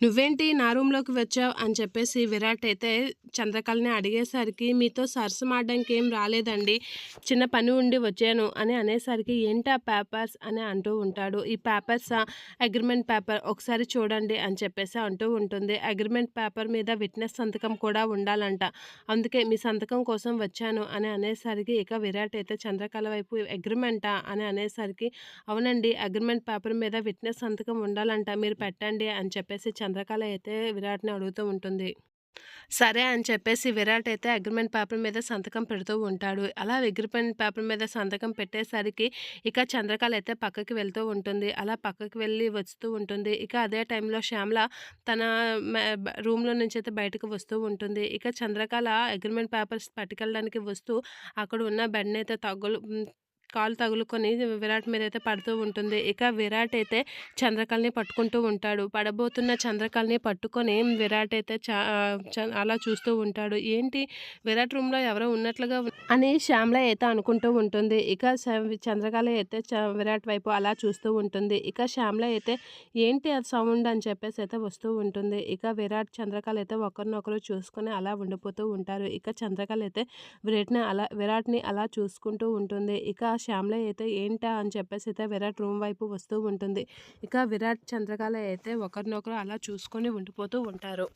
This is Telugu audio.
నువ్వేంటి నా రూమ్‌లోకి వచ్చావు అని చెప్పేసి విరాట్ అయితే చంద్రకళని అడిగేసరికి, మీతో సరసమాడడానికి ఏం రాలేదండి. చిన్న పని ఉండి వచ్చాను అని అనేసరికి, ఏంటా పేపర్స్ అని అంటూ ఉంటాడు. ఈ పేపర్సా? అగ్రీమెంట్ పేపర్ ఒకసారి చూడండి అని చెప్పేసి అంటూ ఉంటుంది. అగ్రీమెంట్ పేపర్ మీద విట్నెస్ సంతకం కూడా ఉండాలంట. అందుకే మీ సంతకం కోసం వచ్చాను అని అనేసరికి, ఇక విరాట్ అయితే చంద్రకళ వైపు అగ్రీమెంటా అని అనేసరికి, అవునండి అగ్రీమెంట్ పేపర్ మీద విట్నెస్ సంతకం ఉండాలంట, మీరు పెట్టండి అని చెప్పేసి చంద్రకళ అయితే విరాట్‌ని అడుగుతూ ఉంటుంది. సరే అని చెప్పేసి విరాట్ అయితే అగ్రీమెంట్ పేపర్ మీద సంతకం పెడుతూ ఉంటాడు. అలా అగ్రీమెంట్ పేపర్ మీద సంతకం పెట్టేసరికి ఇక చంద్రకళ అయితే పక్కకి వెళ్తూ ఉంటుంది. అలా పక్కకి వెళ్ళి వస్తూ ఉంటుంది. ఇక అదే టైంలో శ్యామల తన రూమ్‌లో నుంచి అయితే బయటకు వస్తూ ఉంటుంది. ఇక చంద్రకళ అగ్రీమెంట్ పేపర్స్ పట్టుకెళ్ళడానికి వస్తూ అక్కడ ఉన్న బెడ్‌నైతే కాలు తగులుకొని విరాట్ మీదైతే పడుతూ ఉంటుంది. ఇక విరాట్ అయితే చంద్రకళని పట్టుకుంటూ ఉంటాడు. పడబోతున్న చంద్రకళని పట్టుకొని విరాట్ అయితే అలా చూస్తూ ఉంటాడు. ఏంటి విరాట్ రూమ్‌లో ఎవరో ఉన్నట్లుగా అని శ్యామల అయితే అనుకుంటూ ఉంటుంది. ఇక చంద్రకళ అయితే విరాట్ వైపు అలా చూస్తూ ఉంటుంది. ఇక శ్యామల అయితే ఏంటి అది సౌండ్ అని చెప్పేసి అయితే వస్తూ ఉంటుంది. ఇక విరాట్ చంద్రకళ అయితే ఒకరినొకరు చూసుకొని అలా ఉండిపోతూ ఉంటారు. ఇక చంద్రకళ అయితే విరాట్‌ని అలా చూసుకుంటూ ఉంటుంది. ఇక శ్యామల అయితే ఏంటా అని చెప్పేసి అయితే విరాట్ రూమ్ వైపు వస్తూ ఉంటుంది. ఇక విరాట్ చంద్రకళ అయితే ఒకరినొకరు అలా చూసుకొని ఉండిపోతూ ఉంటారు.